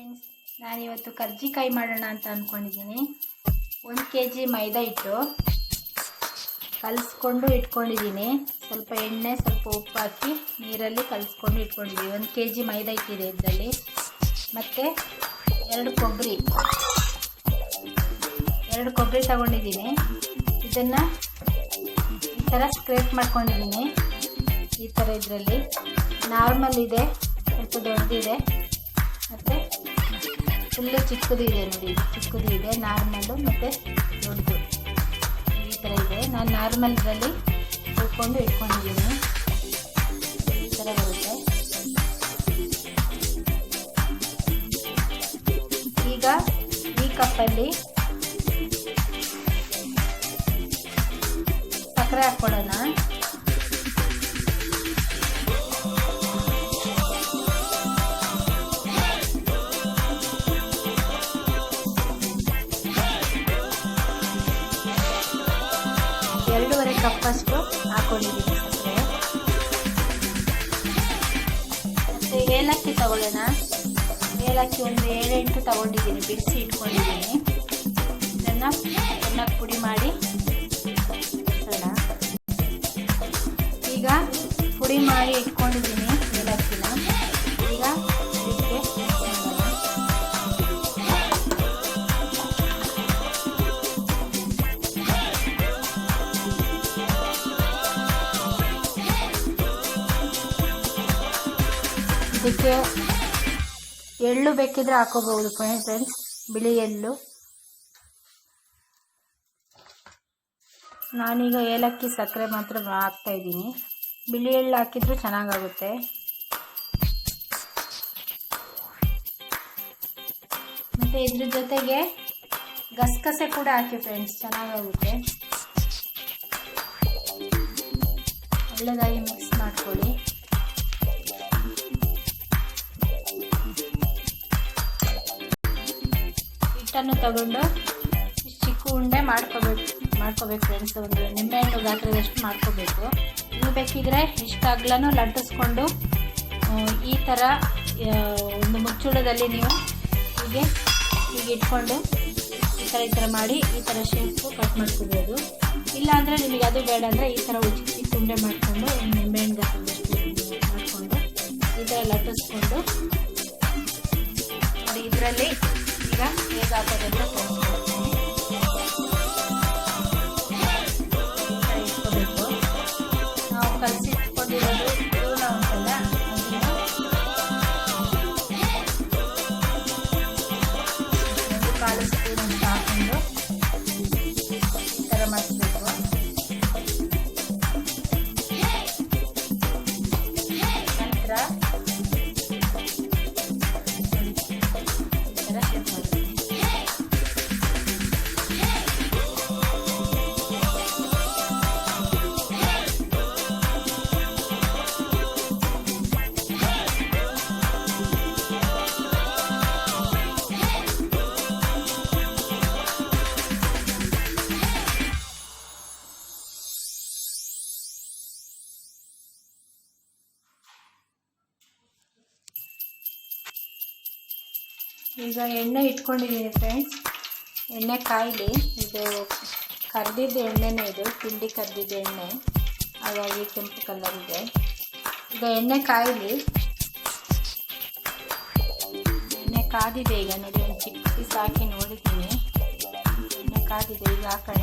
Friends, ನಾನಿವತ್ತು ಕರ್ಜಿಕಾಯಿ ಮಾಡೋಣ ಅಂತ ಅಂದ್ಕೊಂಡಿದ್ದೀನಿ. 1 kg ಮೈದಾ ಹಿಟ್ಟು ಕಲಿಸ್ಕೊಂಡು ಇಟ್ಕೊಂಡಿದ್ದೀನಿ. ಸ್ವಲ್ಪ ಎಣ್ಣೆ, ಸ್ವಲ್ಪ ಉಪ್ಪು ಹಾಕಿ ನೀರಲ್ಲಿ ಕಲಿಸ್ಕೊಂಡು ಇಟ್ಕೊಂಡಿದ್ದೀನಿ. 1 kg ಮೈದಾ ಹಿಟ್ಟಿದೆ ಇದರಲ್ಲಿ. ಮತ್ತು 2 ಕೊಬ್ಬರಿ ತಗೊಂಡಿದ್ದೀನಿ. ಇದನ್ನು ಈ ಥರ ಸ್ಕ್ರೇಪ್ ಮಾಡ್ಕೊಂಡಿದ್ದೀನಿ. ಈ ಥರ ಇದರಲ್ಲಿ ನಾರ್ಮಲ್ ಇದೆ, ಸ್ವಲ್ಪ ದೊಡ್ಡದಿದೆ, ಮತ್ತು ಫುಲ್ಲು ಚಿಕ್ಕದು ಇದೆ. ನೋಡಿ, ಚಿಕ್ಕದು ಇದೆ, ನಾರ್ಮಲ್ಲು ಮತ್ತು ದೊಡ್ಡದು ಈ ಥರ ಇದೆ. ನಾನು ನಾರ್ಮಲ್ನಲ್ಲಿ ಹುರ್ಕೊಂಡು ಇಟ್ಕೊಂಡಿದ್ದೀನಿ. ಈ ಥರ ಬರುತ್ತೆ. ಈಗ ಈ ಕಪ್ಪಲ್ಲಿ ಸಕ್ಕರೆ ಹಾಕ್ಕೊಳ್ಳೋಣ. ಎರಡೂವರೆ ಕಪ್ಪಷ್ಟು ಹಾಕೊಂಡಿದ್ದೀನಿ ಸಕ್ಕರೆ. ಮತ್ತು ಏಲಕ್ಕಿ ತಗೊಳ್ಳೋಣ. ಏಲಕ್ಕಿ ಒಂದು 7-8 ತಗೊಂಡಿದ್ದೀನಿ, ಬಿಡಿಸಿ ಇಟ್ಕೊಂಡಿದ್ದೀನಿ. ಇದನ್ನು ಚೆನ್ನಾಗಿ ಪುಡಿ ಮಾಡಿ ಇಡೋಣ. ಈಗ ಪುಡಿ ಮಾಡಿ ಇಟ್ಕೊಂಡಿದ್ದೀನಿ ಏಲಕ್ಕಿನ. ಈಗ ಇದಕ್ಕೆ ಇದಕ್ಕೆ ಎಳ್ಳು ಬೇಕಿದ್ರೆ ಹಾಕೋಬಹುದು ಫ್ರೆಂಡ್ಸ್, ಬಿಳಿ ಎಳ್ಳು. ನಾನೀಗ ಏಲಕ್ಕಿ ಸಕ್ಕರೆ ಮಾತ್ರ ಹಾಕ್ತಾ ಇದ್ದೀನಿ. ಬಿಳಿ ಎಳ್ಳು ಹಾಕಿದ್ರೂ ಚೆನ್ನಾಗಾಗುತ್ತೆ. ಮತ್ತು ಇದ್ರ ಜೊತೆಗೆ ಗಸಗಸೆ ಕೂಡ ಹಾಕಿ ಫ್ರೆಂಡ್ಸ್, ಚೆನ್ನಾಗಾಗುತ್ತೆ. ಒಳ್ಳೆಯದಾಗಿ ಮಿಕ್ಸ್ ಮಾಡ್ಕೊಳ್ಳಿ. ಹಿಟ್ಟನ್ನು ತಗೊಂಡು ಚಿಕ್ಕ ಉಂಡೆ ಮಾಡ್ಕೋಬೇಕು ಫ್ರೆಂಡ್ಸ್. ಒಂದು ನಿಂಬೆಹಣ್ಣು ಗಾತ್ರದಷ್ಟು ಮಾಡ್ಕೋಬೇಕು. ನೀವು ಬೇಕಿದ್ರೆ ಇಷ್ಟ ಅಗಲನೂ ಲಟ್ಟಿಸ್ಕೊಂಡು ಈ ಥರ ಒಂದು ಮುಚ್ಚುಳದಲ್ಲಿ ನೀವು ಹೀಗೆ ಇಟ್ಕೊಂಡು ಈ ಥರ ಮಾಡಿ ಈ ಥರ ಶೇಪು ಕಟ್ ಮಾಡ್ಕೋಬೋದು. ಇಲ್ಲಾಂದರೆ ನಿಮಗೆ ಅದು ಬೇಡ ಅಂದರೆ ಈ ಥರ ಚಿಕ್ಕ ಉಂಡೆ ಮಾಡಿಕೊಂಡು ನಿಂಬೆಹಣ್ಣು ಗಾತ್ರದಷ್ಟು ಮಾಡಿಕೊಂಡು ಈ ಥರ ಲಟ್ಟಿಸ್ಕೊಂಡು ನೋಡಿ. ಇದರಲ್ಲಿ ಈಗ ಹೇಗೆ ಹಾಕೋದಂತ ತೋರಿಸ್ಕೊಡ್ತೀನಿ. ಇಟ್ಕೋಬೇಕು. ನಾವು ಕಲಸಿಟ್ಕೊಂಡಿರೋದು ಹೂರ್ಣ ಉಂಟಲ್ಲ, ಅದನ್ನು ಒಂದು 1/4 ಸ್ಪೂನ್ ಅಂತ ಹಾಕೊಂಡು ಈ ಥರ ಮಾಡಿಸ್ಬೇಕು. ನಂತರ ಈಗ ಎಣ್ಣೆ ಇಟ್ಕೊಂಡಿದ್ದೀನಿ ಫ್ರೆಂಡ್ಸ್. ಎಣ್ಣೆ ಕಾಯಿಲಿ. ಇದು ಕರ್ದಿದ್ದ ಎಣ್ಣೆನೇ, ಇದು ತಿಂಡಿ ಕರ್ದಿದ್ದ ಎಣ್ಣೆ, ಹಾಗಾಗಿ ಕೆಂಪು ಕಲರ್ ಇದೆ. ಈಗ ಎಣ್ಣೆ ಕಾಯಿಲಿ. ಎಣ್ಣೆ ಕಾದಿದೆ. ಈಗ ನೋಡಿ, ಒಂದು ಚಿಕ್ಕ ಪೀಸ್ ಹಾಕಿ ನೋಡಿದ್ದೀನಿ. ಎಣ್ಣೆ ಕಾದಿದೆ. ಈಗ ಹಾಕೋಣ.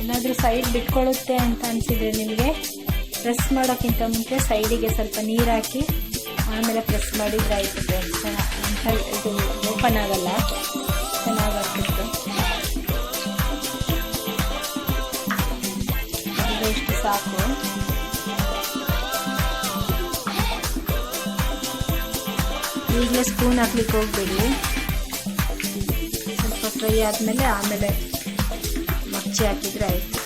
ಏನಾದರೂ ಸೈಡ್ ಬಿಟ್ಕೊಳ್ಳುತ್ತೆ ಅಂತ ಅನಿಸಿದರೆ ನಿಮಗೆ ಪ್ರೆಸ್ ಮಾಡೋಕ್ಕಿಂತ ಮುಂಚೆ ಸೈಡಿಗೆ ಸ್ವಲ್ಪ ನೀರು ಹಾಕಿ ಆಮೇಲೆ ಪ್ರೆಸ್ ಮಾಡಿದರೆ ಆಯಿತು ಫ್ರೆಂಡ್ಸ್. ಚೆನ್ನಾಗಿ ಇದು ಓಪನ್ ಆಗಲ್ಲ, ಚೆನ್ನಾಗಾಗ್ತಿತ್ತು. ಇಷ್ಟು ಸಾಕು. ಈಗಲೇ ಸ್ಪೂನ್ ಹಾಕ್ಲಿಕ್ಕೆ ಹೋಗಬೇಡಿ. ಸ್ವಲ್ಪ ಫ್ರೈ ಆದಮೇಲೆ ಆಮೇಲೆ ಮಗ್ಚಿ ಮುಚ್ಚಿ ಹಾಕಿದರೆ ಆಯಿತು.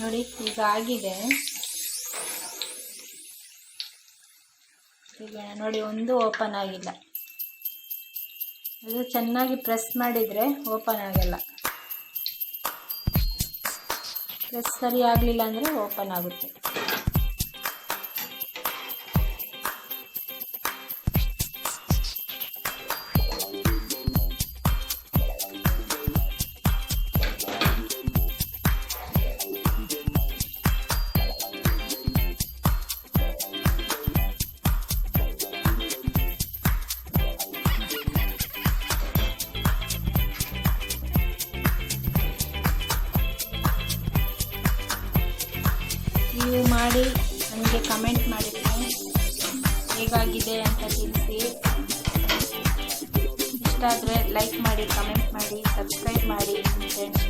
ನೋಡಿ ಈಗ ಆಗಿದೆ. ಈಗ ನೋಡಿ ಒಂದು ಓಪನ್ ಆಗಿಲ್ಲ. ಅದು ಚೆನ್ನಾಗಿ ಪ್ರೆಸ್ ಮಾಡಿದರೆ ಓಪನ್ ಆಗಲ್ಲ. ಪ್ರೆಸ್ ಸರಿ ಆಗಲಿಲ್ಲ ಅಂದರೆ ಓಪನ್ ಆಗುತ್ತೆ. ನೀವು ಮಾಡಿ ನನಗೆ ಕಮೆಂಟ್ ಮಾಡಿ ಹೇಗಾಗಿದೆ ಅಂತ ತಿಳಿಸಿ. ಇಷ್ಟ ಆದರೆ ಲೈಕ್ ಮಾಡಿ, ಕಮೆಂಟ್ ಮಾಡಿ, ಸಬ್ಸ್ಕ್ರೈಬ್ ಮಾಡಿ ಫ್ರೆಂಡ್ಸ್.